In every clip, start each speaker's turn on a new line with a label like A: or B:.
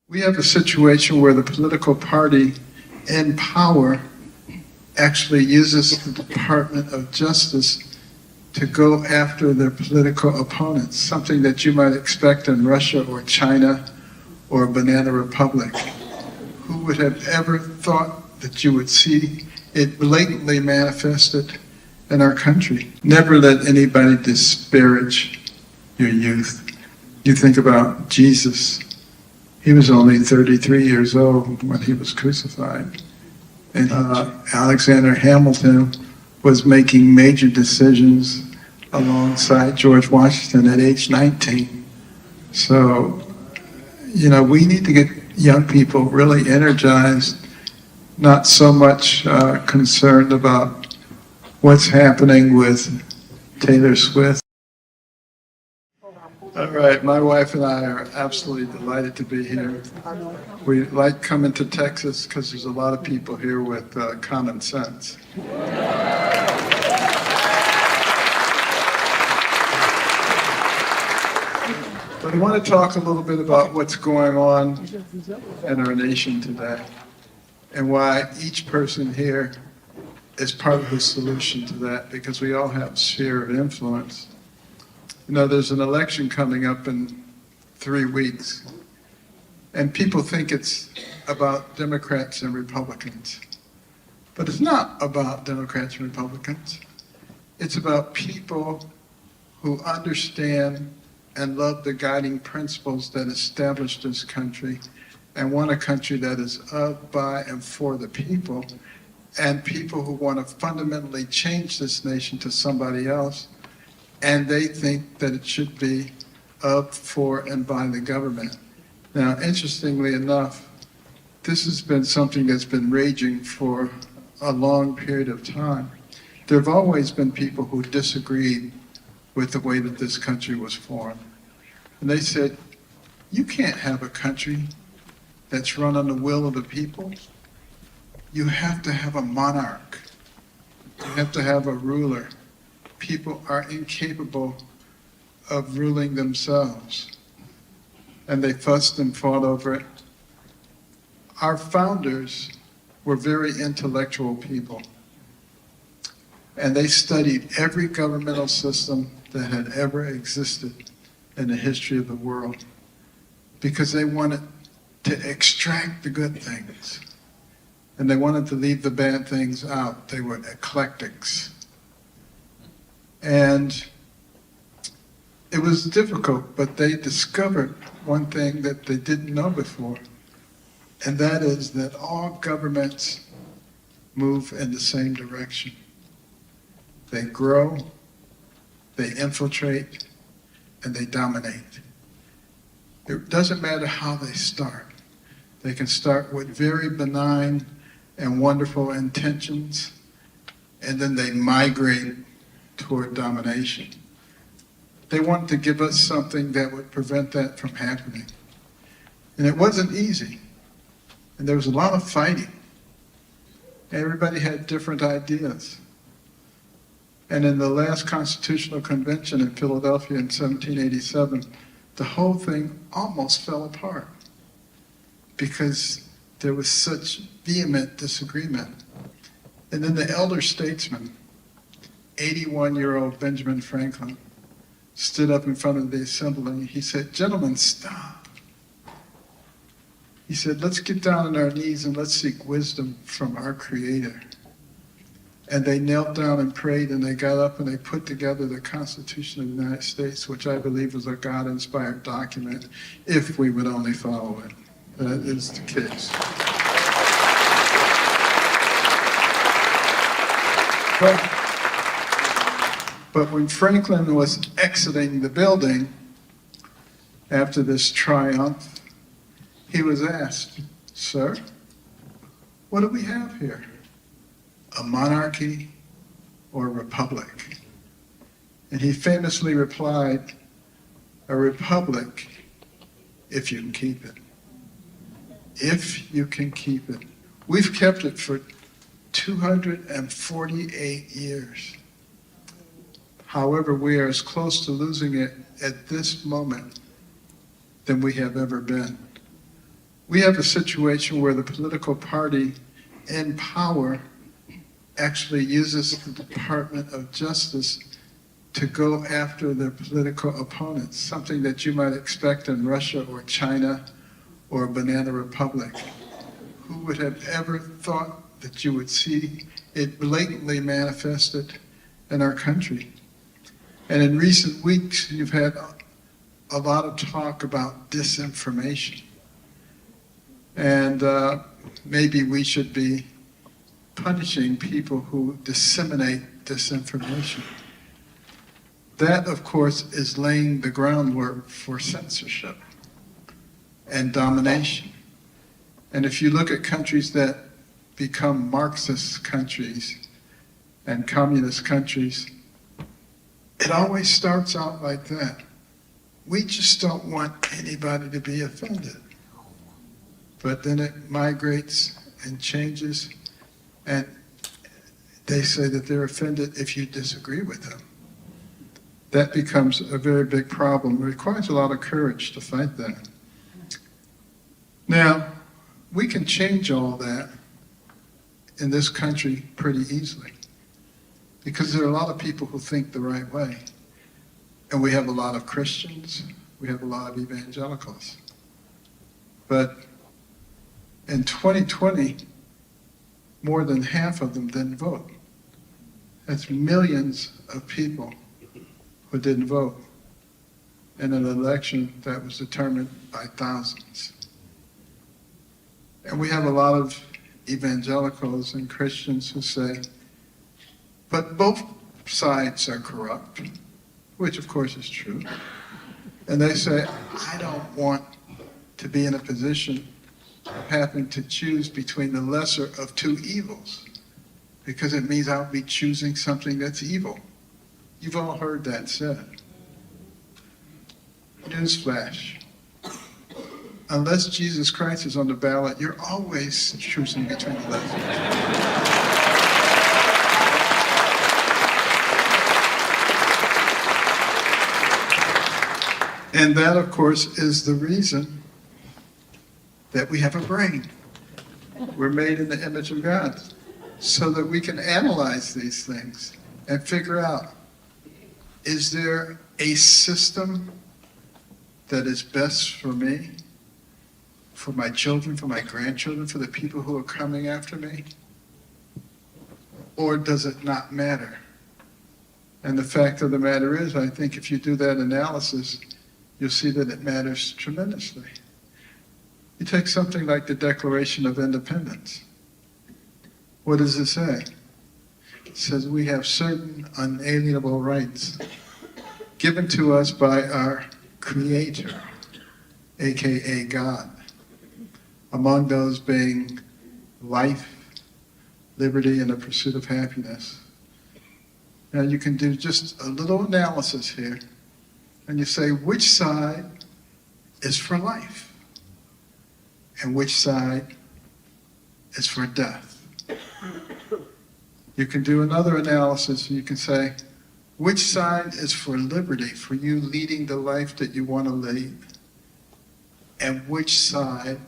A: We have a situation where the political party in power actually uses the Department of Justice to go after their political opponents, something that you might expect in Russia or China or a banana republic. Who would have ever thought that you would see it blatantly manifested in our country? Never let anybody disparage your youth. You think about Jesus. He was only 33 years old when he was crucified. And Alexander Hamilton was making major decisions alongside George Washington at age 19. So, we need to get young people really energized, not so much concerned about what's happening with Taylor Swift. All right, my wife and I are absolutely delighted to be here. We like coming to Texas because there's a lot of people here with common sense. But I want to talk a little bit about what's going on in our nation today and why each person here is part of the solution to that, because we all have a sphere of influence. There's an election coming up in 3 weeks, and people think it's about Democrats and Republicans. But it's not about Democrats and Republicans. It's about people who understand and love the guiding principles that established this country and want a country that is of, by, and for the people, and people who want to fundamentally change this nation to somebody else, and they think that it should be of, for, and by the government. Now, interestingly enough, this has been something that's been raging for a long period of time. There have always been people who disagreed with the way that this country was formed. And they said, you can't have a country that's run on the will of the people. You have to have a monarch. You have to have a ruler. People are incapable of ruling themselves. And they fussed and fought over it. Our founders were very intellectual people. And they studied every governmental system that had ever existed in the history of the world, because they wanted to extract the good things and they wanted to leave the bad things out. They were eclectics. And it was difficult, but they discovered one thing that they didn't know before, and that is that all governments move in the same direction. They grow, they infiltrate, and they dominate. It doesn't matter how they start. They can start with very benign and wonderful intentions, and then they migrate toward domination. They wanted to give us something that would prevent that from happening. And it wasn't easy. And there was a lot of fighting. Everybody had different ideas. And in the last Constitutional Convention in Philadelphia in 1787, the whole thing almost fell apart because there was such vehement disagreement. And then the elder statesman, 81-year-old Benjamin Franklin, stood up in front of the assembly and he said, "Gentlemen, stop." He said, "Let's get down on our knees and let's seek wisdom from our Creator." And they knelt down and prayed, and they got up and they put together the Constitution of the United States, which I believe was a God-inspired document, if we would only follow it. That is the case. But when Franklin was exiting the building after this triumph, he was asked, "Sir, what do we have here? A monarchy or a republic?" And he famously replied, "A republic, if you can keep it. If you can keep it." We've kept it for 248 years. However, we are as close to losing it at this moment than we have ever been. we have a situation where the political party in power actually uses the Department of Justice to go after their political opponents, something that you might expect in Russia or China or a banana republic. Who would have ever thought that you would see it blatantly manifested in our country? And in recent weeks, you've had a lot of talk about disinformation. And maybe we should be punishing people who disseminate disinformation. That, of course, is laying the groundwork for censorship and domination. And if you look at countries that become Marxist countries and communist countries, it always starts out like that. We just don't want anybody to be offended. But then it migrates and changes, and they say that they're offended if you disagree with them. That becomes a very big problem. It requires a lot of courage to fight that. Now, we can change all that in this country pretty easily, because there are a lot of people who think the right way. And we have a lot of Christians, we have a lot of evangelicals. But in 2020, more than half of them didn't vote. That's millions of people who didn't vote in an election that was determined by thousands. And we have a lot of evangelicals and Christians who say, but both sides are corrupt, which of course is true. And they say, I don't want to be in a position of having to choose between the lesser of two evils, because it means I'll be choosing something that's evil. You've all heard that said. Newsflash. Unless Jesus Christ is on the ballot, you're always choosing between the lesser. And that, of course, is the reason that we have a brain. We're made in the image of God, so that we can analyze these things and figure out, is there a system that is best for me, for my children, for my grandchildren, for the people who are coming after me? Or does it not matter? And the fact of the matter is, I think if you do that analysis, you'll see that it matters tremendously. You take something like the Declaration of Independence. What does it say? It says we have certain unalienable rights given to us by our Creator, aka God. Among those being life, liberty, and the pursuit of happiness. Now you can do just a little analysis here, and you say, which side is for life? And which side is for death? You can do another analysis, and you can say, which side is for liberty, for you leading the life that you want to lead? And which side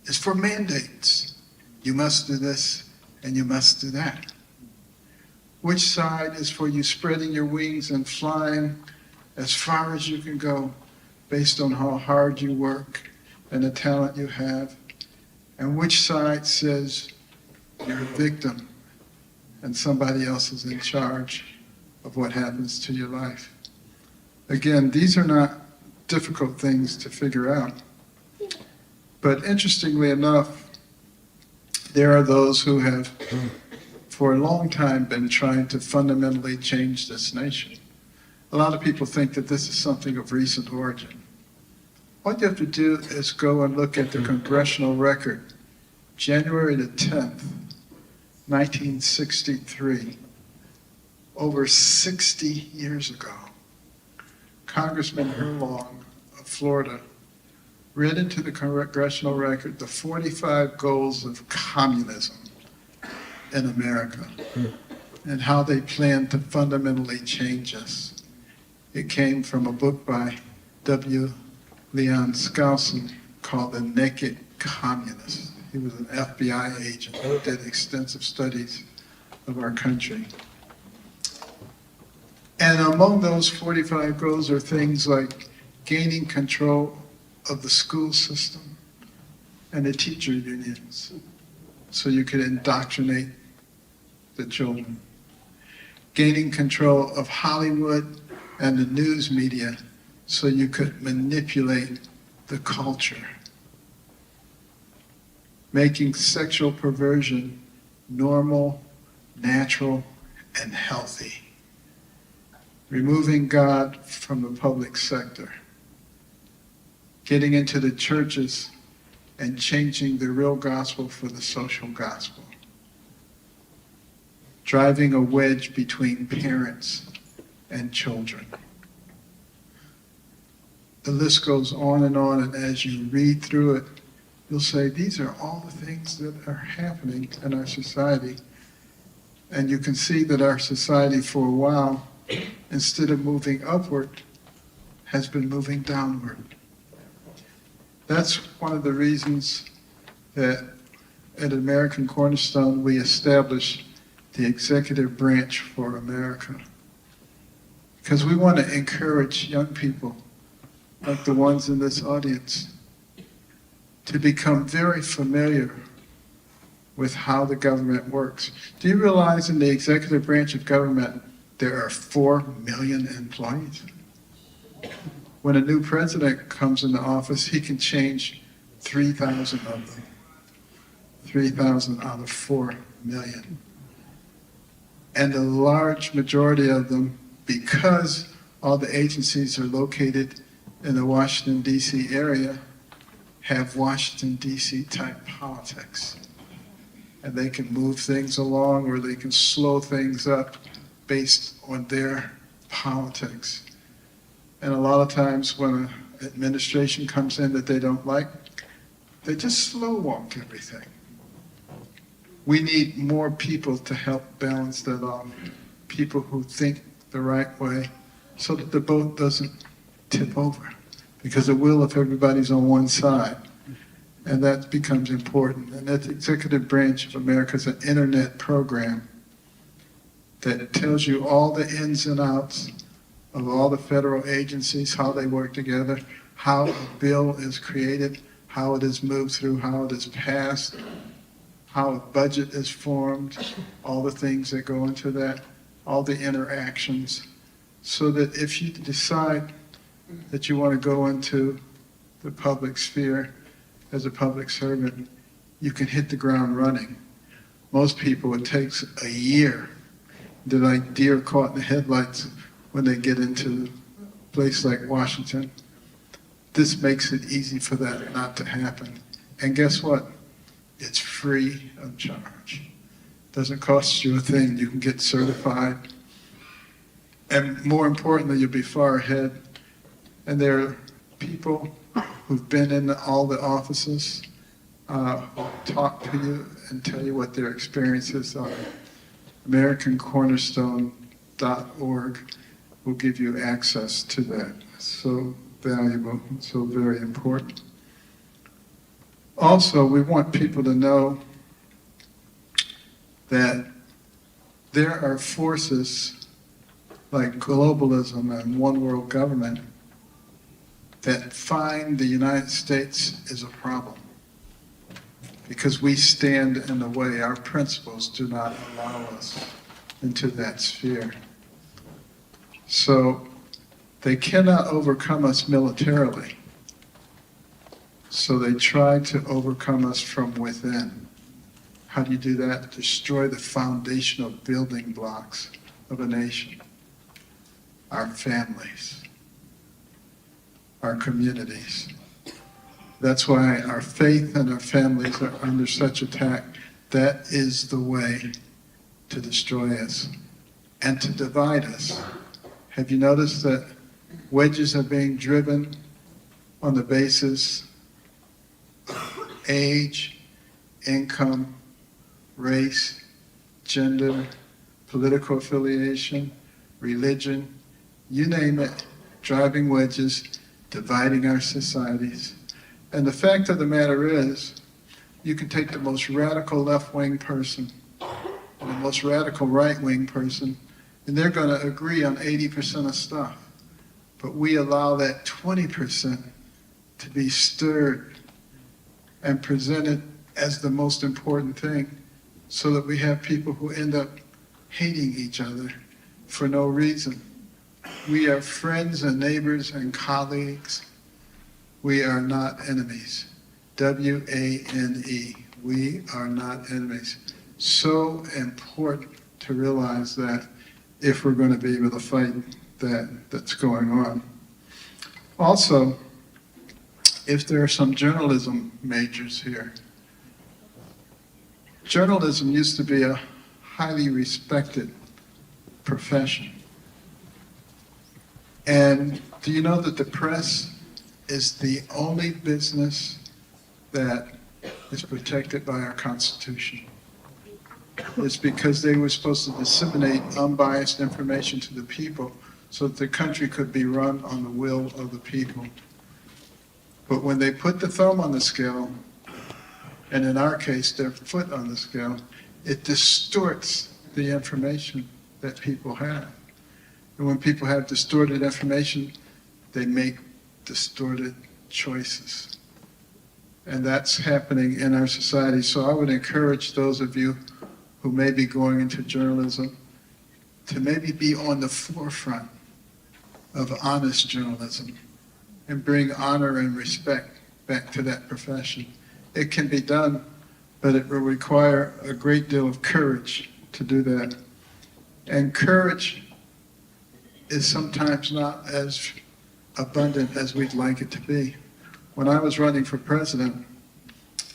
A: is for mandates? You must do this, and you must do that. Which side is for you spreading your wings and flying as far as you can go based on how hard you work and the talent you have? And which side says you're a victim and somebody else is in charge of what happens to your life? Again, these are not difficult things to figure out. But interestingly enough, there are those who have for a long time been trying to fundamentally change this nation. A lot of people think that this is something of recent origin. All you have to do is go and look at the congressional record. January the 10th, 1963, over 60 years ago, Congressman Herlong of Florida read into the congressional record the 45 goals of communism in America and how they plan to fundamentally change us. It came from a book by W. Leon Skousen called The Naked communist. He was an FBI agent who did extensive studies of our country. And among those 45 goals are things like gaining control of the school system and the teacher unions so you could indoctrinate the children. Gaining control of Hollywood and the news media so you could manipulate the culture. Making sexual perversion normal, natural, and healthy. Removing God from the public sector. Getting into the churches and changing the real gospel for the social gospel. Driving a wedge between parents and children. The list goes on, and as you read through it, you'll say, these are all the things that are happening in our society. And you can see that our society for a while, instead of moving upward, has been moving downward. That's one of the reasons that at American Cornerstone we established the executive branch for America. Because we want to encourage young people, like the ones in this audience, to become very familiar with how the government works. Do you realize in the executive branch of government there are 4 million employees? When a new president comes into office, he can change 3,000 of them. 3,000 out of 4 million. And the large majority of them, because all the agencies are located in the Washington, D.C. area, have Washington, D.C. type politics. And they can move things along or they can slow things up based on their politics. And a lot of times when an administration comes in that they don't like, they just slow walk everything. We need more people to help balance that off. People who think the right way so that the boat doesn't tip over. Because it will if everybody's on one side. And that becomes important. And that executive branch of America is an internet program that tells you all the ins and outs of all the federal agencies, how they work together, how a bill is created, how it is moved through, how it is passed, how a budget is formed, all the things that go into that, all the interactions, so that if you decide that you want to go into the public sphere as a public servant, you can hit the ground running. Most people, it takes a year. They're like deer caught in the headlights when they get into a place like Washington. This makes it easy for that not to happen. And guess what? It's free of charge. Doesn't cost you a thing. You can get certified. And more importantly, you'll be far ahead. And there are people who've been in all the offices who talk to you and tell you what their experiences are. AmericanCornerstone.org will give you access to that. So valuable, so very important. Also, we want people to know that there are forces like globalism and one world government that find the United States is a problem because we stand in the way. Our principles do not allow us into that sphere. So they cannot overcome us militarily. So they try to overcome us from within. How do you do that? Destroy the foundational building blocks of a nation. Our families. Our communities. That's why our faith and our families are under such attack. That is the way to destroy us and to divide us. Have you noticed that wedges are being driven on the basis of age, income, race, gender, political affiliation, religion, you name it, driving wedges, dividing our societies. And the fact of the matter is, you can take the most radical left-wing person and the most radical right-wing person, and they're going to agree on 80% of stuff. But we allow that 20% to be stirred and presented as the most important thing, so that we have people who end up hating each other for no reason. We are friends and neighbors and colleagues. We are not enemies. W-A-N-E. We are not enemies. So important to realize that if we're going to be able to fight that's going on. Also, if there are some journalism majors here, journalism used to be a highly respected profession. And do you know that the press is the only business that is protected by our Constitution? It's because they were supposed to disseminate unbiased information to the people so that the country could be run on the will of the people. But when they put the thumb on the scale, and in our case, their foot on the scale, it distorts the information that people have. And when people have distorted information, they make distorted choices. And that's happening in our society. So I would encourage those of you who may be going into journalism to maybe be on the forefront of honest journalism and bring honor and respect back to that profession. It can be done, but it will require a great deal of courage to do that. And courage is sometimes not as abundant as we'd like it to be. When I was running for president,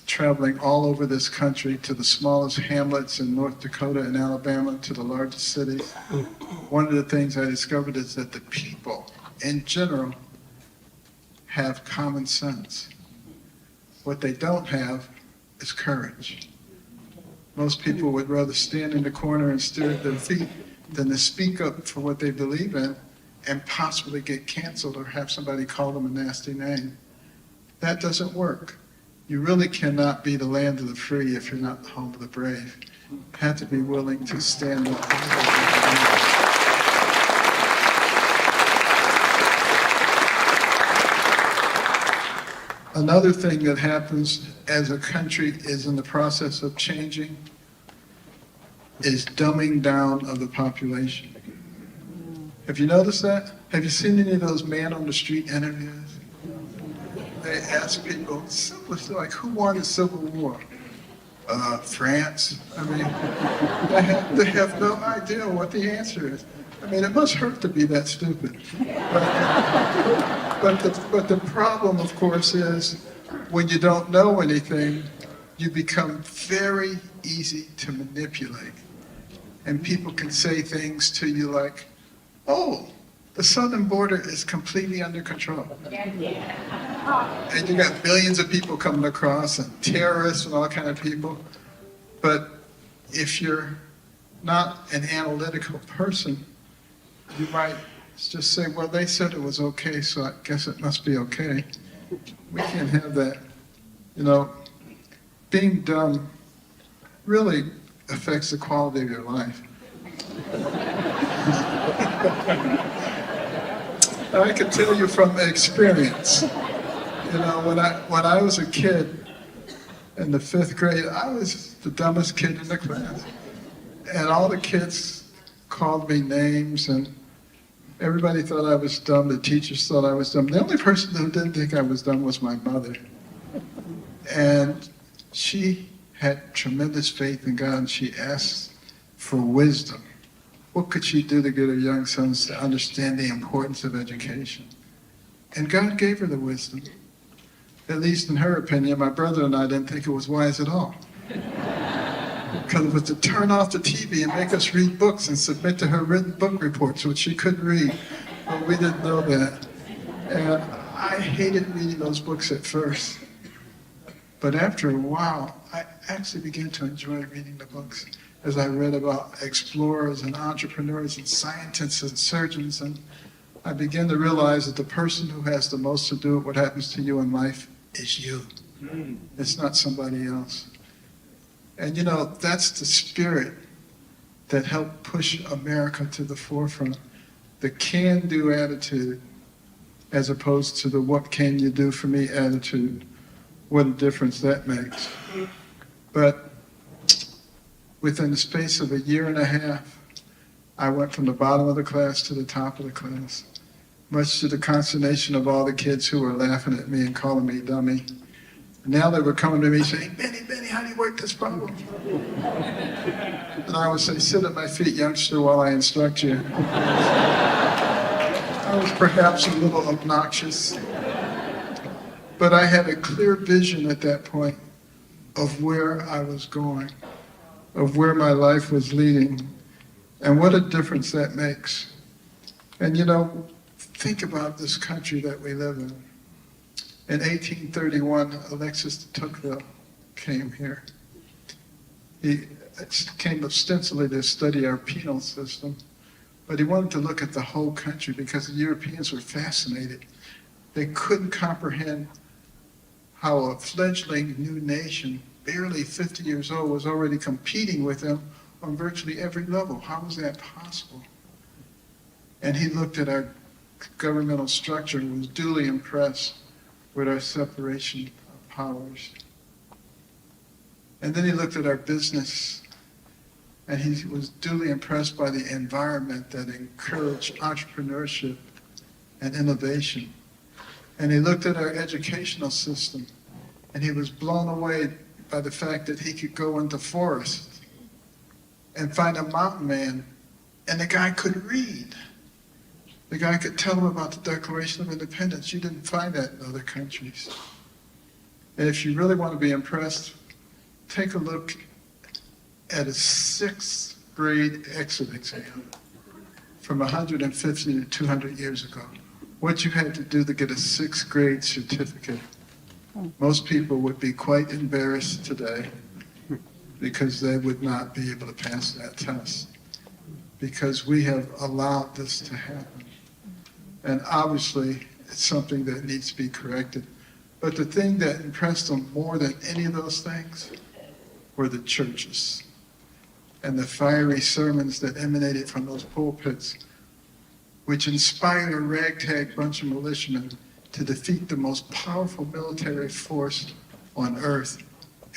A: traveling all over this country to the smallest hamlets in North Dakota and Alabama to the largest cities, one of the things I discovered is that the people in general have common sense. What they don't have is courage. Most people would rather stand in the corner and stare at their feet than to speak up for what they believe in and possibly get canceled or have somebody call them a nasty name. That doesn't work. You really cannot be the land of the free if you're not the home of the brave. You have to be willing to stand up. Another thing that happens as a country is in the process of changing is dumbing down of the population. Have you noticed that? Have you seen any of those man on the street interviews? They ask people, simply like, who won the Civil War? France. I mean, they have no idea what the answer is. I mean, it must hurt to be that stupid. But the problem, of course, is when you don't know anything, you become very easy to manipulate. And people can say things to you like, oh, the southern border is completely under control. And you got billions of people coming across and terrorists and all kind of people. But if you're not an analytical person, you might just say, well, they said it was okay, so I guess it must be okay. We can't have that. You know, being dumb really affects the quality of your life. I can tell you from experience. You know, when I was a kid in the 5th grade, I was the dumbest kid in the class. And all the kids called me names, and everybody thought I was dumb. The teachers thought I was dumb. The only person who didn't think I was dumb was my mother. And she had tremendous faith in God, and she asked for wisdom. What could she do to get her young sons to understand the importance of education? And God gave her the wisdom. At least in her opinion. My brother and I didn't think it was wise at all. Because it was to turn off the TV and make us read books and submit to her written book reports, which she couldn't read. But we didn't know that. And I hated reading those books at first. But after a while, I actually began to enjoy reading the books as I read about explorers and entrepreneurs and scientists and surgeons. And I began to realize that the person who has the most to do with what happens to you in life is you. It's not somebody else. And you know, that's the spirit that helped push America to the forefront. The can-do attitude as opposed to the what can you do for me attitude. What a difference that makes. But within the space of a year and a half, I went from the bottom of the class to the top of the class, much to the consternation of all the kids who were laughing at me and calling me dummy. Now they were coming to me saying, Benny, how do you work this problem? And I would say, sit at my feet, youngster, while I instruct you. I was perhaps a little obnoxious, but I had a clear vision at that point of where I was going, of where my life was leading, and what a difference that makes. And you know, think about this country that we live in. In 1831, Alexis de Tocqueville came here. He came ostensibly to study our penal system, but he wanted to look at the whole country because the Europeans were fascinated. They couldn't comprehend how a fledgling new nation, barely 50 years old, was already competing with them on virtually every level. How was that possible? And he looked at our governmental structure and was duly impressed with our separation of powers. And then he looked at our business, and he was duly impressed by the environment that encouraged entrepreneurship and innovation. And he looked at our educational system, and he was blown away by the fact that he could go into forests and find a mountain man, and the guy could read. The guy could tell him about the Declaration of Independence. You didn't find that in other countries. And if you really want to be impressed, take a look at a 6th grade exit exam from 150 to 200 years ago. What you had to do to get a 6th grade certificate. Most people would be quite embarrassed today because they would not be able to pass that test, because we have allowed this to happen. And obviously, it's something that needs to be corrected. But the thing that impressed them more than any of those things were the churches and the fiery sermons that emanated from those pulpits, which inspired a ragtag bunch of militiamen to defeat the most powerful military force on earth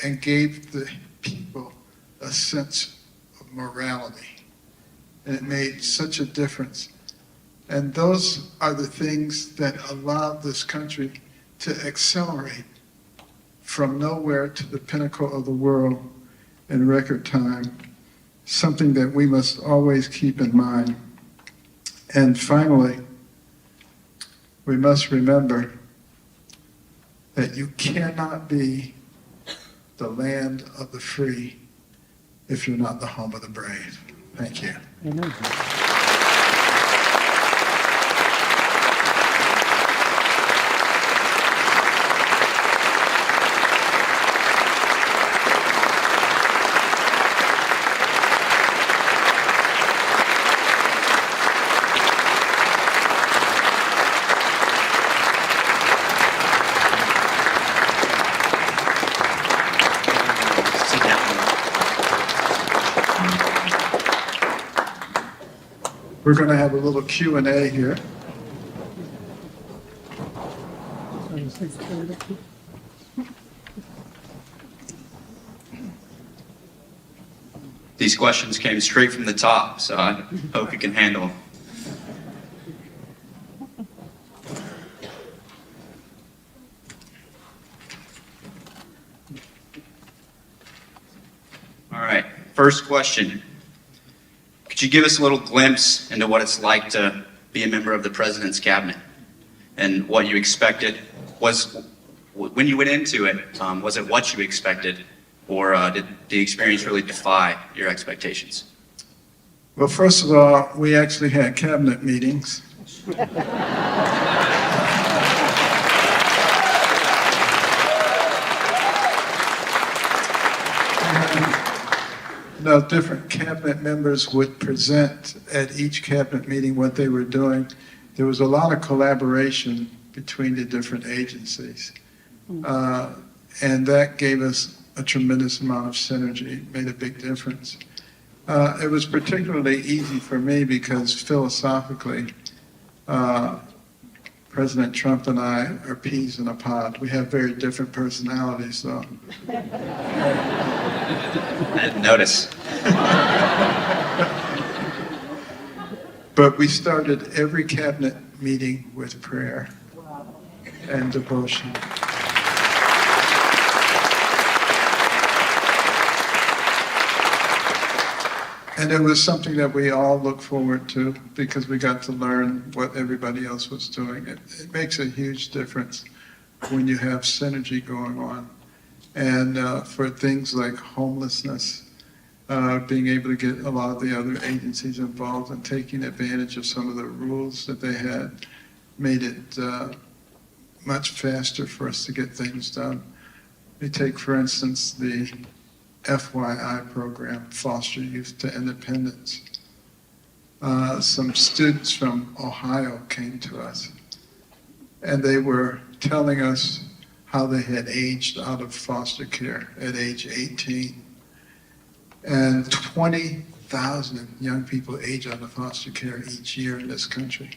A: and gave the people a sense of morality. And it made such a difference. And those are the things that allowed this country to accelerate from nowhere to the pinnacle of the world in record time, something that we must always keep in mind. And finally, we must remember that you cannot be the land of the free if you're not the home of the brave. Thank you. Amen. We're going to have a little Q&A here.
B: These questions came straight from the top, so I hope you can handle them. All right, first question. Could you give us a little glimpse into what it's like to be a member of the President's cabinet and what you expected? When you went into it, was it what you expected, or did the experience really defy your expectations?
A: Well, first of all, we actually had cabinet meetings. No, different cabinet members would present at each cabinet meeting what they were doing. There was a lot of collaboration between the different agencies. And that gave us a tremendous amount of synergy, made a big difference. It was particularly easy for me because philosophically, President Trump and I are peas in a pod. We have very different personalities, though.
B: I didn't notice.
A: But we started every cabinet meeting with prayer and devotion. And it was something that we all look forward to because we got to learn what everybody else was doing. It makes a huge difference when you have synergy going on. And for things like homelessness, being able to get a lot of the other agencies involved and taking advantage of some of the rules that they had made it much faster for us to get things done. We take, for instance, the FYI program, Foster Youth to Independence. Some students from Ohio came to us, and they were telling us how they had aged out of foster care at age 18. And 20,000 young people age out of foster care each year in this country.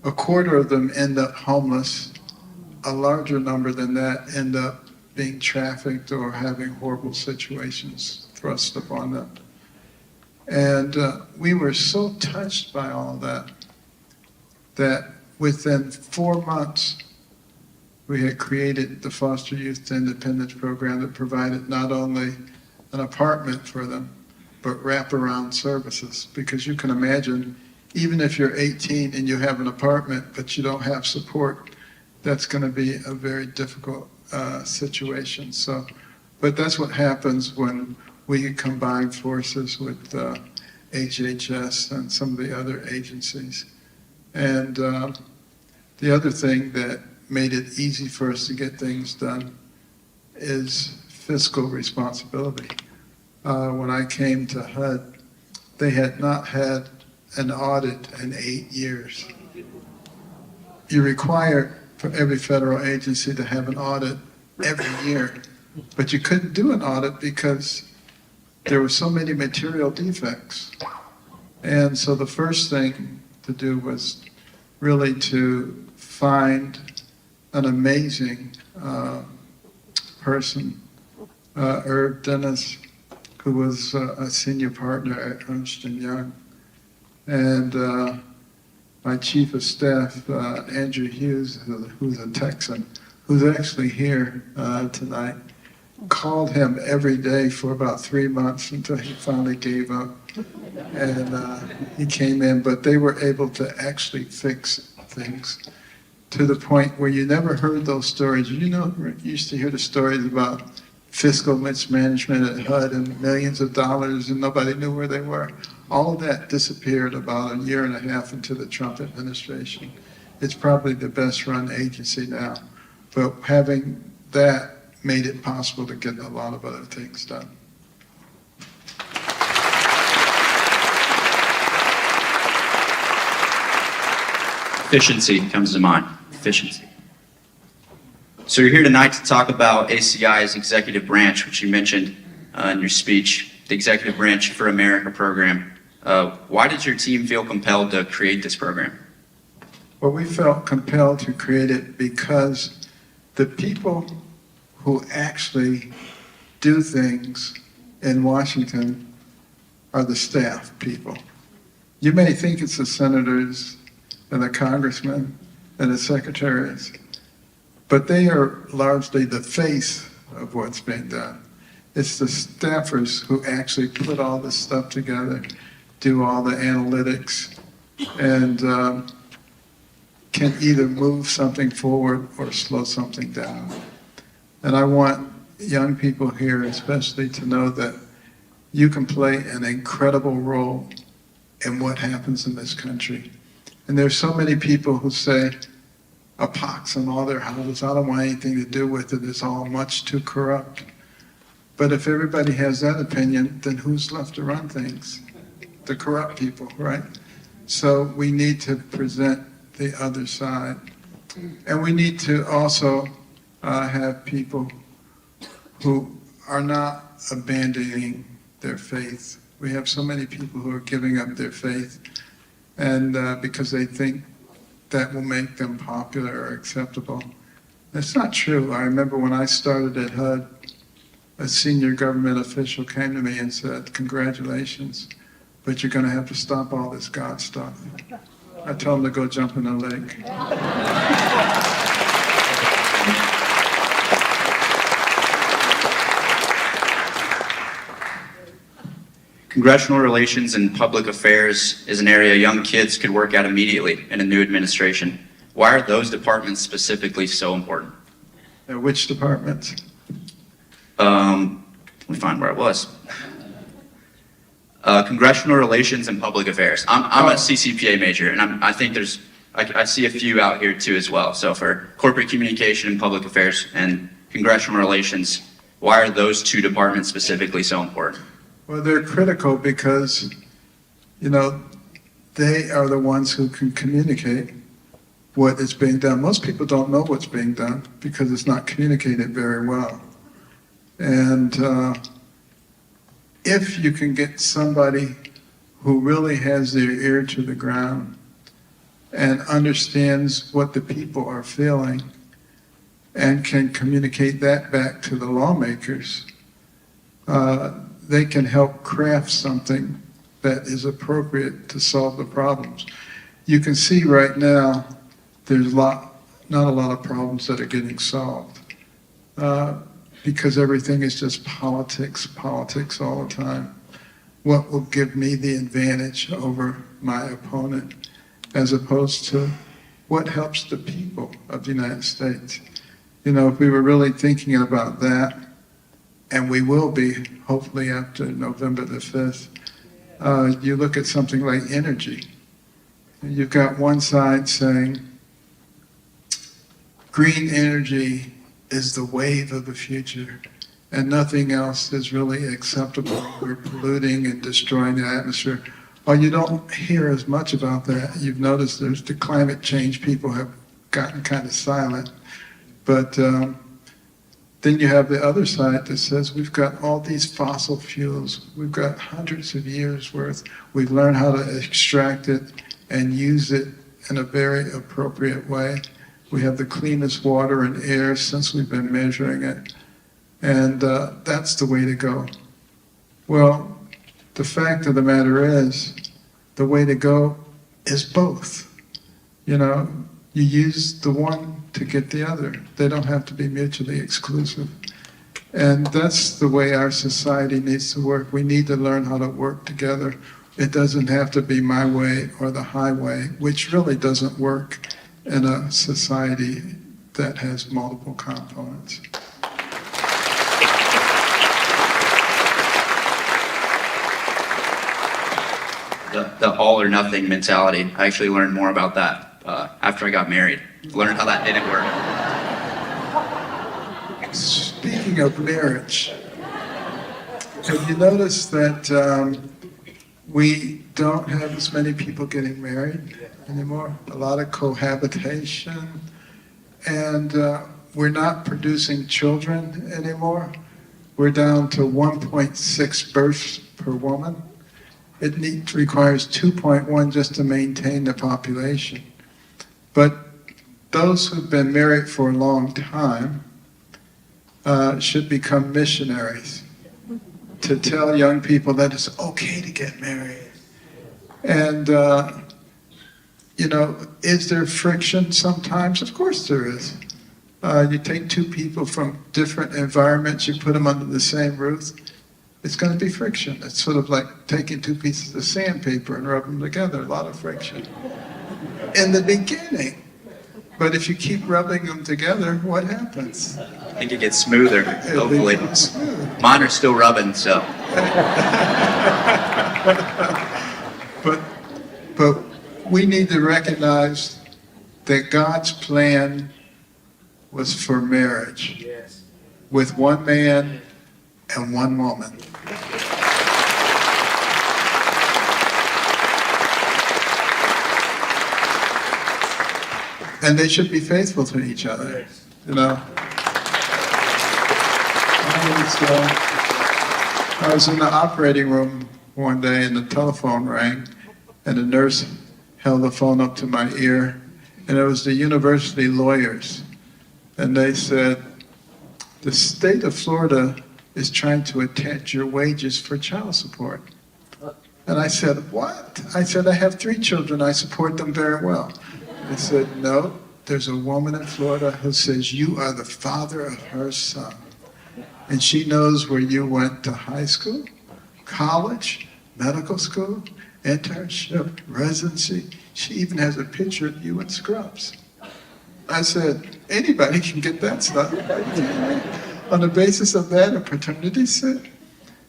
A: A quarter of them end up homeless. A larger number than that end up being trafficked or having horrible situations thrust upon them. And we were so touched by all of that, that within 4 months, we had created the Foster Youth to Independence program that provided not only an apartment for them, but wraparound services. Because you can imagine, even if you're 18 and you have an apartment, but you don't have support, that's going to be a very difficult situation. So, but that's what happens when we combine forces with HHS and some of the other agencies. And the other thing that made it easy for us to get things done is fiscal responsibility. When I came to HUD, they had not had an audit in 8 years. You require for every federal agency to have an audit every year, but you couldn't do an audit because there were so many material defects. And so the first thing to do was really to find an amazing person, Herb Dennis, who was a senior partner at Ernst & Young. And my chief of staff, Andrew Hughes, who's a Texan, who's actually here tonight, called him every day for about 3 months until he finally gave up. And he came in, but they were able to actually fix things to the point where you never heard those stories. You know, you used to hear the stories about fiscal mismanagement at HUD and millions of dollars and nobody knew where they were. All of that disappeared about 1.5 years into the Trump administration. It's probably the best run agency now. But having that made it possible to get a lot of other things done.
B: Efficiency comes to mind. Efficiency. So you're here tonight to talk about ACI's executive branch, which you mentioned in your speech, the Executive Branch for America program. Why did your team feel compelled to create this program?
A: Well, we felt compelled to create it because the people who actually do things in Washington are the staff people. You may think it's the senators and the congressmen and the secretaries, but they are largely the face of what's being done. It's the staffers who actually put all this stuff together, do all the analytics, and can either move something forward or slow something down. And I want young people here especially to know that you can play an incredible role in what happens in this country. And there's so many people who say, a pox on all their houses, I don't want anything to do with it, it's all much too corrupt. But if everybody has that opinion, then who's left to run things? The corrupt people, right? So we need to present the other side. And we need to also have people who are not abandoning their faith. We have so many people who are giving up their faith, and because they think that will make them popular or acceptable. It's not true. I remember when I started at HUD, a senior government official came to me and said, "Congratulations, but you're going to have to stop all this God stuff." I told him to go jump in a lake.
B: Congressional relations and public affairs is an area young kids could work at immediately in a new administration. Why are those departments specifically so important?
A: Which departments?
B: Let me find where I was. Congressional relations and public affairs. I'm a CCPA major, and I think I see a few out here too as well. So for corporate communication and public affairs and congressional relations, why are those two departments specifically so important?
A: Well, they're critical because, they are the ones who can communicate what is being done. Most people don't know what's being done because it's not communicated very well. And if you can get somebody who really has their ear to the ground and understands what the people are feeling and can communicate that back to the lawmakers, they can help craft something that is appropriate to solve the problems. You can see right now there's not a lot of problems that are getting solved because everything is just politics all the time. What will give me the advantage over my opponent, as opposed to what helps the people of the United States? If we were really thinking about that, and we will be, hopefully after November the 5th, you look at something like energy. You've got one side saying, green energy is the wave of the future, and nothing else is really acceptable. We're polluting and destroying the atmosphere. Well, you don't hear as much about that. You've noticed there's the climate change, people have gotten kind of silent. But then you have the other side that says we've got all these fossil fuels. We've got hundreds of years worth. We've learned how to extract it and use it in a very appropriate way. We have the cleanest water and air since we've been measuring it. And that's the way to go. Well, the fact of the matter is, the way to go is both. You use the one to get the other. They don't have to be mutually exclusive. And that's the way our society needs to work. We need to learn how to work together. It doesn't have to be my way or the highway, which really doesn't work in a society that has multiple components.
B: The all or nothing mentality. I actually learned more about that after I got married. Learned how that didn't work.
A: Speaking of marriage, have you noticed that we don't have as many people getting married anymore? A lot of cohabitation, and we're not producing children anymore. We're down to 1.6 births per woman. It requires 2.1 just to maintain the population. But those who've been married for a long time should become missionaries to tell young people that it's okay to get married. And, is there friction sometimes? Of course there is. You take two people from different environments, you put them under the same roof, it's going to be friction. It's sort of like taking two pieces of sandpaper and rubbing them together, a lot of friction in the beginning. But if you keep rubbing them together, what happens?
B: I think it gets smoother, hopefully.
A: Smooth.
B: Mine are still rubbing, so.
A: But we need to recognize that God's plan was for marriage with one man and one woman. And they should be faithful to each other, minutes ago, I was in the operating room one day and the telephone rang and the nurse held the phone up to my ear, and it was the university lawyers. And they said, the state of Florida is trying to attach your wages for child support. And I said, what? I said, I have 3 children. I support them very well. They said, no, there's a woman in Florida who says you are the father of her son. And she knows where you went to high school, college, medical school, internship, residency. She even has a picture of you in scrubs. I said, anybody can get that stuff. On the basis of that, a paternity suit.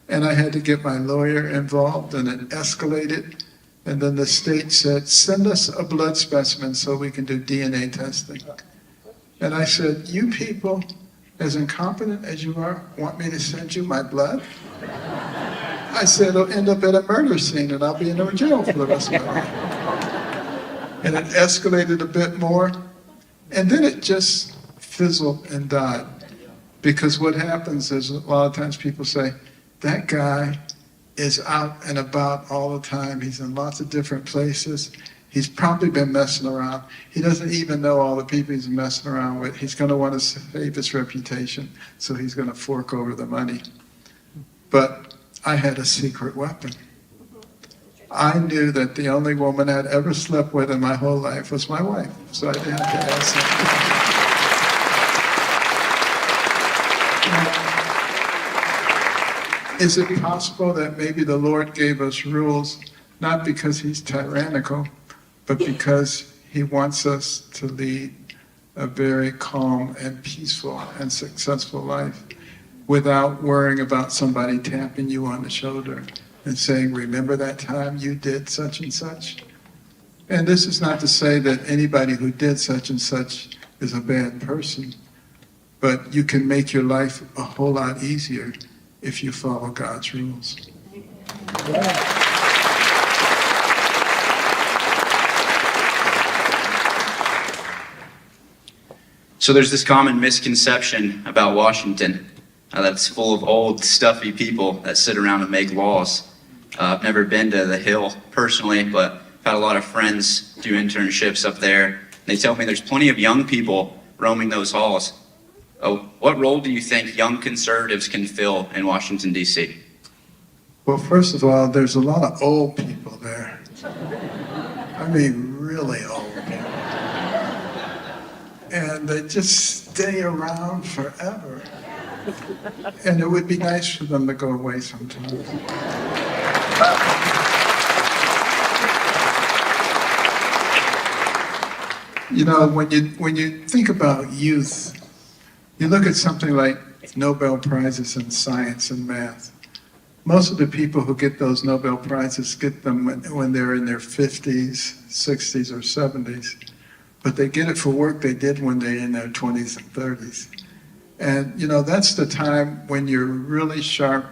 A: And I had to get my lawyer involved, and it escalated. And then the state said, send us a blood specimen so we can do DNA testing. And I said, you people, as incompetent as you are, want me to send you my blood? I said, it'll end up at a murder scene and I'll be in jail for the rest of my life. And it escalated a bit more. And then it just fizzled and died. Because what happens is a lot of times people say, that guy is out and about all the time. He's in lots of different places. He's probably been messing around. He doesn't even know all the people he's messing around with. He's going to want to save his reputation, so he's going to fork over the money. But I had a secret weapon. I knew that the only woman I'd ever slept with in my whole life was my wife, so I didn't have to ask her. Is it possible that maybe the Lord gave us rules, not because he's tyrannical, but because he wants us to lead a very calm and peaceful and successful life without worrying about somebody tapping you on the shoulder and saying, remember that time you did such and such? And this is not to say that anybody who did such and such is a bad person, but you can make your life a whole lot easier if you follow God's rules.
B: So there's this common misconception about Washington that's full of old, stuffy people that sit around and make laws. I've never been to the Hill personally, but I've had a lot of friends do internships up there. They tell me there's plenty of young people roaming those halls. What role do you think young conservatives can fill in Washington, D.C.?
A: Well, first of all, there's a lot of old people there. I mean, really old people. And they just stay around forever. And it would be nice for them to go away sometimes. You know, when you think about youth, you look at something like Nobel Prizes in science and math. Most of the people who get those Nobel Prizes get them when they're in their 50s, 60s, or 70s. But they get it for work they did when they're in their 20s and 30s. And, you know, that's the time when you're really sharp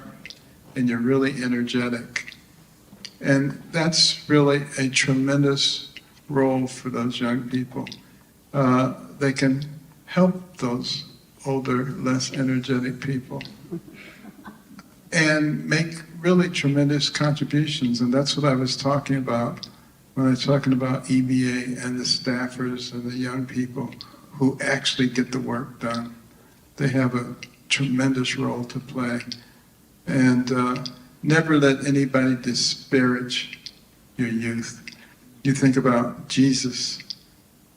A: and you're really energetic. And that's really a tremendous role for those young people. They can help those older, less energetic people and make really tremendous contributions. And that's what I was talking about when I was talking about EBA and the staffers and the young people who actually get the work done. They have a tremendous role to play. And never let anybody disparage your youth. You think about Jesus.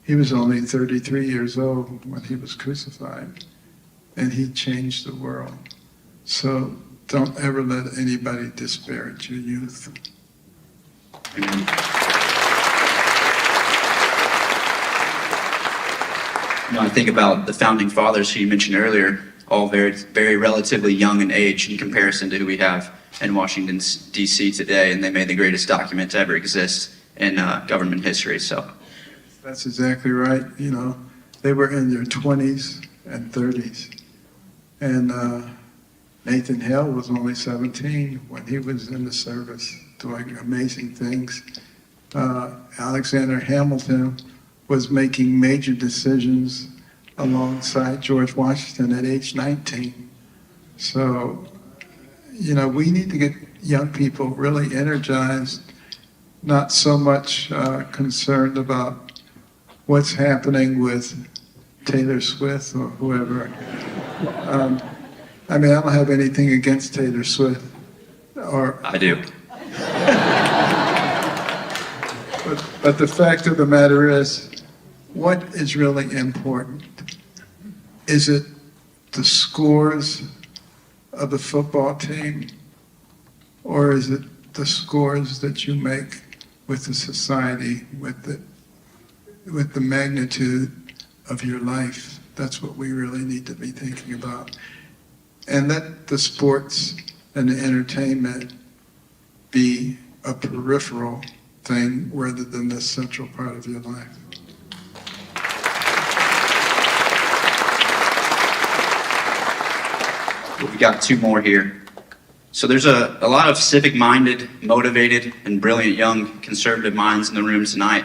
A: He was only 33 years old when he was crucified, and he changed the world. So don't ever let anybody disparage your youth.
B: Amen. You know, I think about the founding fathers who you mentioned earlier, all very, very relatively young in age in comparison to who we have in Washington, D.C. today, and they made the greatest document to ever exist in government history. So
A: that's exactly right. You know, they were in their 20s and 30s. And Nathan Hale was only 17 when he was in the service doing amazing things. Alexander Hamilton was making major decisions alongside George Washington at age 19. So, we need to get young people really energized, not so much concerned about what's happening with Taylor Swift or whoever. I don't have anything against Taylor Swift.
B: I do.
A: But the fact of the matter is, what is really important? Is it the scores of the football team, or is it the scores that you make with the society, with the magnitude of your life? That's what we really need to be thinking about. And let the sports and the entertainment be a peripheral thing rather than the central part of your life.
B: We've got two more here. So there's a lot of civic-minded, motivated, and brilliant young conservative minds in the room tonight.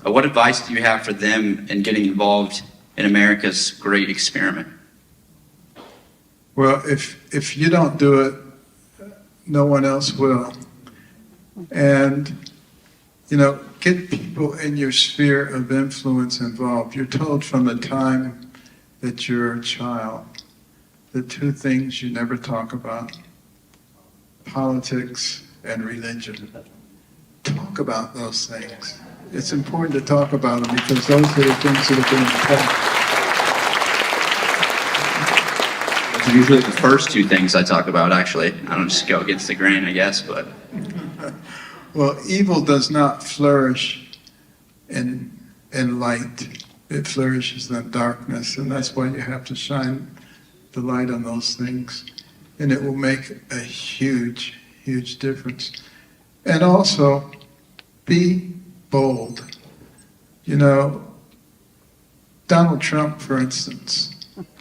B: What advice do you have for them in getting involved in America's great experiment?
A: Well, if you don't do it, no one else will. And, get people in your sphere of influence involved. You're told from the time that you're a child, the two things you never talk about, politics and religion. Talk about those things. It's important to talk about them because those are the things that have been taught.
B: It's usually the first two things I talk about, actually. I don't just go against the grain, I guess, but...
A: Well, evil does not flourish in light. It flourishes in darkness, and that's why you have to shine the light on those things. And it will make a huge, huge difference. And also, be bold. Donald Trump, for instance,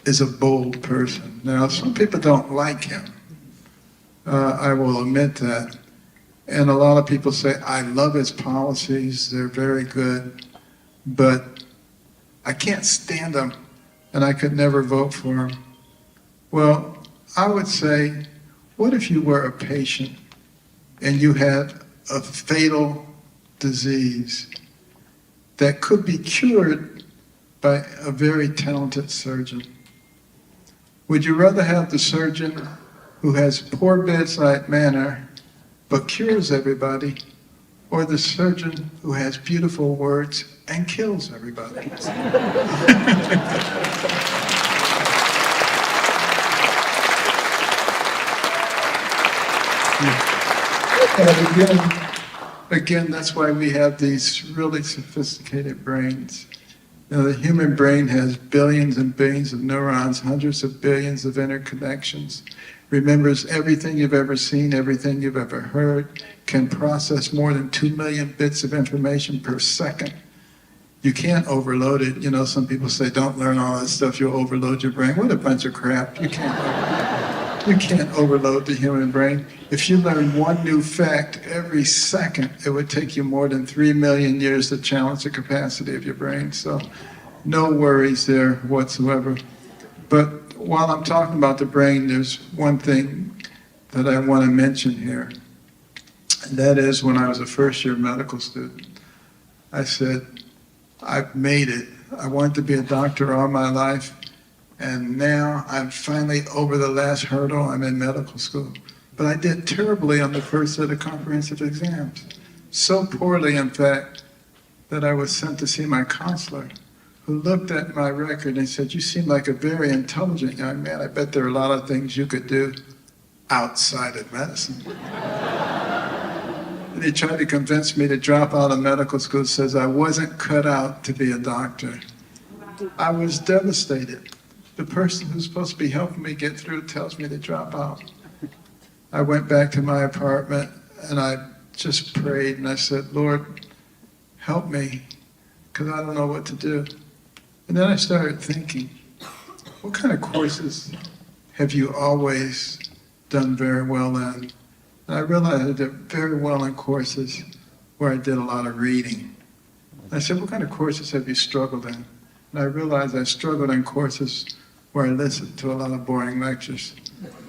A: is a bold person. Now, some people don't like him. I will admit that. And a lot of people say, I love his policies, they're very good, but I can't stand him, and I could never vote for him. Well, I would say, what if you were a patient and you had a fatal disease that could be cured by a very talented surgeon? Would you rather have the surgeon who has poor bedside manner but cures everybody, or the surgeon who has beautiful words and kills everybody? And again, that's why we have these really sophisticated brains. The human brain has billions and billions of neurons, hundreds of billions of interconnections, remembers everything you've ever seen, everything you've ever heard, can process more than 2 million bits of information per second. You can't overload it. Some people say, don't learn all that stuff, you'll overload your brain. What a bunch of crap. You can't overload the human brain. If you learn one new fact every second, it would take you more than 3 million years to challenge the capacity of your brain. So no worries there whatsoever. But while I'm talking about the brain, there's one thing that I want to mention here. And that is, when I was a first-year medical student, I said, I've made it. I wanted to be a doctor all my life, and now I'm finally over the last hurdle. I'm in medical school. But I did terribly on the first set of comprehensive exams. So poorly, in fact, that I was sent to see my counselor, who looked at my record and said, you seem like a very intelligent young man. I bet there are a lot of things you could do outside of medicine. And he tried to convince me to drop out of medical school, says I wasn't cut out to be a doctor. I was devastated. The person who's supposed to be helping me get through tells me to drop out. I went back to my apartment and I just prayed and I said, Lord, help me, because I don't know what to do. And then I started thinking, what kind of courses have you always done very well in? And I realized I did very well in courses where I did a lot of reading. And I said, what kind of courses have you struggled in? And I realized I struggled in courses where I listen to a lot of boring lectures.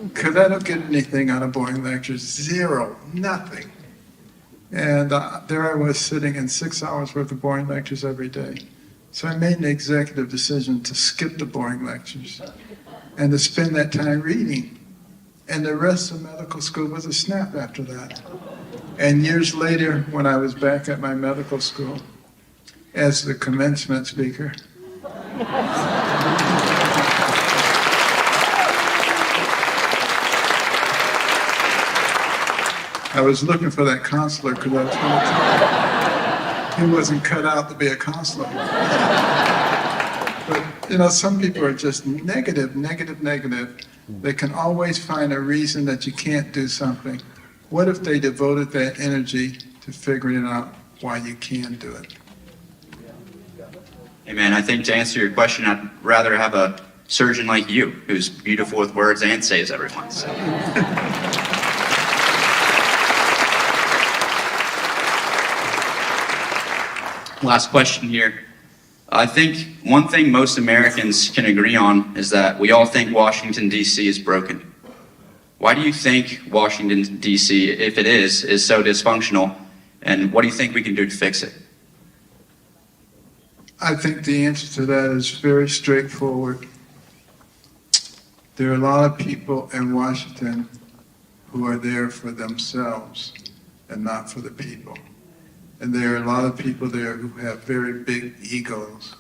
A: Because I don't get anything out of boring lectures. Zero. Nothing. And there I was sitting in 6 hours worth of boring lectures every day. So I made an executive decision to skip the boring lectures and to spend that time reading. And the rest of medical school was a snap after that. And years later, when I was back at my medical school as the commencement speaker, I was looking for that counselor because I was going to tell him he wasn't cut out to be a counselor. But, some people are just negative. They can always find a reason that you can't do something. What if they devoted that energy to figuring out why you can do it?
B: Hey man, I think to answer your question, I'd rather have a surgeon like you, who's beautiful with words and saves everyone. So. Last question here. I think one thing most Americans can agree on is that we all think Washington, D.C. is broken. Why do you think Washington, D.C., if it is so dysfunctional, and what do you think we can do to fix it?
A: I think the answer to that is very straightforward. There are a lot of people in Washington who are there for themselves and not for the people. And there are a lot of people there who have very big egos.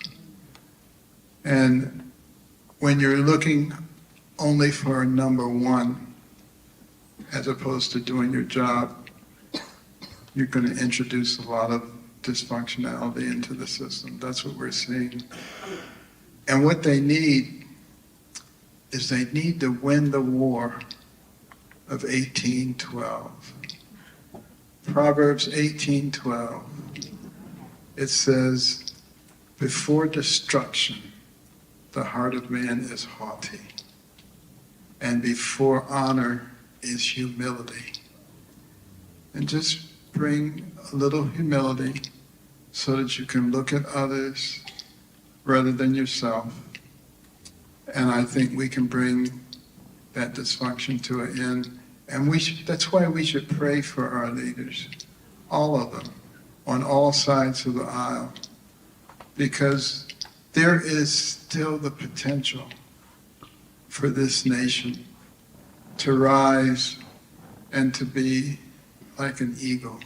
A: And when you're looking only for number one, as opposed to doing your job, you're going to introduce a lot of dysfunctionality into the system. That's what we're seeing. And what they need is they need to win the war of 1812. Proverbs 18:12. It says, before destruction, the heart of man is haughty, and before honor is humility. And just bring a little humility so that you can look at others rather than yourself. And I think we can bring that dysfunction to an end. And that's why we should pray for our leaders, all of them, on all sides of the aisle, because there is still the potential for this nation to rise and to be like an eagle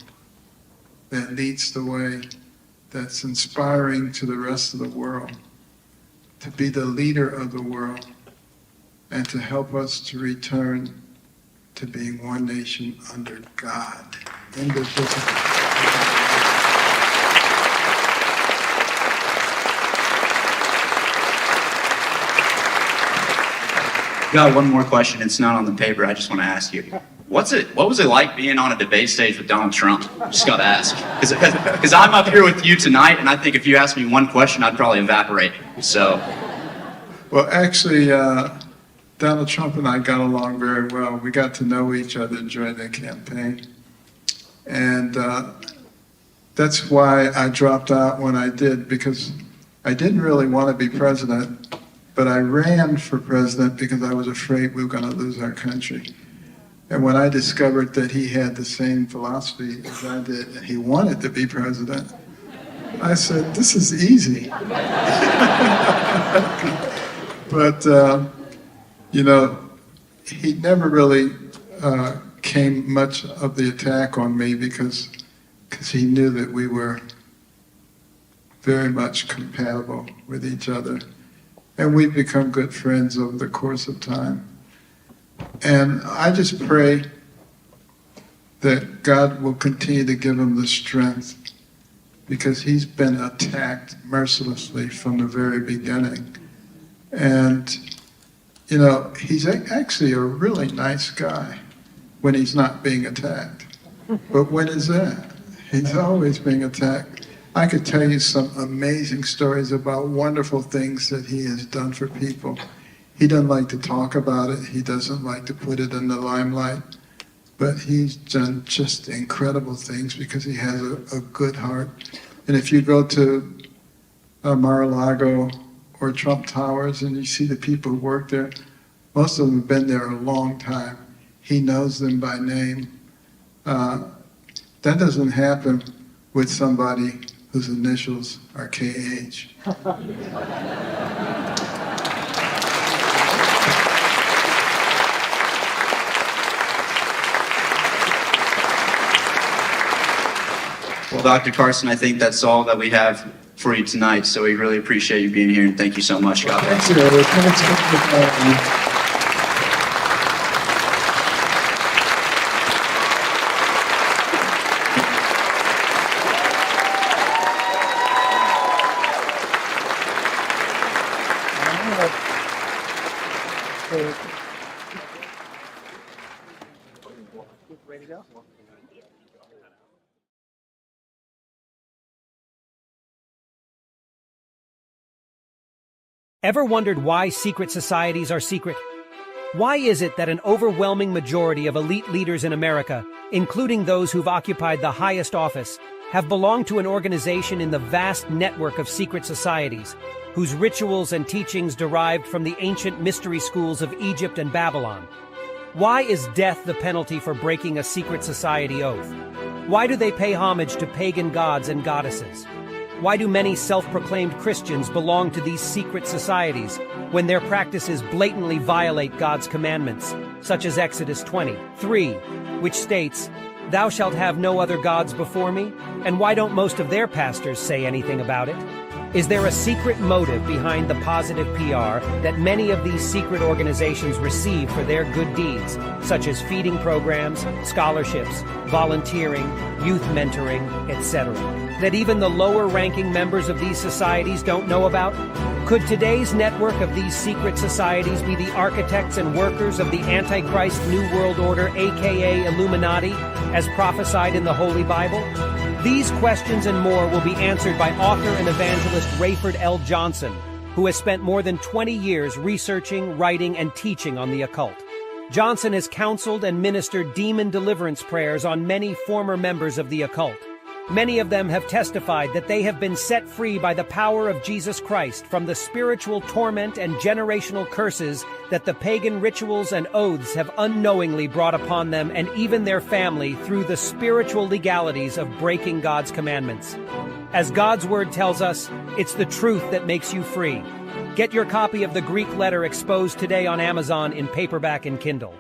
A: that leads the way, that's inspiring to the rest of the world, to be the leader of the world, and to help us to return to being one nation under God, indivisible.
B: Got one more question. It's not on the paper. I just want to ask you. What was it like being on a debate stage with Donald Trump? Just got to ask. Because I'm up here with you tonight, and I think if you asked me one question, I'd probably evaporate. So.
A: Well, actually, Donald Trump and I got along very well. We got to know each other during the campaign. And that's why I dropped out when I did, because I didn't really want to be president, but I ran for president because I was afraid we were going to lose our country. And when I discovered that he had the same philosophy as I did, and he wanted to be president, I said, this is easy. But, he never really came much of the attack on me because he knew that we were very much compatible with each other. And we've become good friends over the course of time. And I just pray that God will continue to give him the strength, because he's been attacked mercilessly from the very beginning. And, he's actually a really nice guy when he's not being attacked. But when is that? He's always being attacked. I could tell you some amazing stories about wonderful things that he has done for people. He doesn't like to talk about it. He doesn't like to put it in the limelight. But he's done just incredible things because he has a good heart. And if you go to Mar-a-Lago or Trump Towers, and you see the people who work there. Most of them have been there a long time. He knows them by name. That doesn't happen with somebody whose initials are KH.
B: Well, Dr. Carson, I think that's all that we have for you tonight, so we really appreciate you being here, and thank you so much. God bless.
A: Thank you. Thanks for having me.
C: Ever wondered why secret societies are secret? Why is it that an overwhelming majority of elite leaders in America, including those who've occupied the highest office, have belonged to an organization in the vast network of secret societies, whose rituals and teachings derived from the ancient mystery schools of Egypt and Babylon? Why is death the penalty for breaking a secret society oath? Why do they pay homage to pagan gods and goddesses? Why do many self-proclaimed Christians belong to these secret societies when their practices blatantly violate God's commandments, such as Exodus 20:3, which states, "Thou shalt have no other gods before me"? And why don't most of their pastors say anything about it? Is there a secret motive behind the positive PR that many of these secret organizations receive for their good deeds, such as feeding programs, scholarships, volunteering, youth mentoring, etc., that even the lower-ranking members of these societies don't know about? Could today's network of these secret societies be the architects and workers of the Antichrist New World Order, aka Illuminati, as prophesied in the Holy Bible? These questions and more will be answered by author and evangelist Rayford L. Johnson, who has spent more than 20 years researching, writing, and teaching on the occult. Johnson has counseled and ministered demon deliverance prayers on many former members of the occult. Many of them have testified that they have been set free by the power of Jesus Christ from the spiritual torment and generational curses that the pagan rituals and oaths have unknowingly brought upon them and even their family through the spiritual legalities of breaking God's commandments. As God's word tells us, it's the truth that makes you free. Get your copy of the Greek letter Exposed today on Amazon in paperback and Kindle.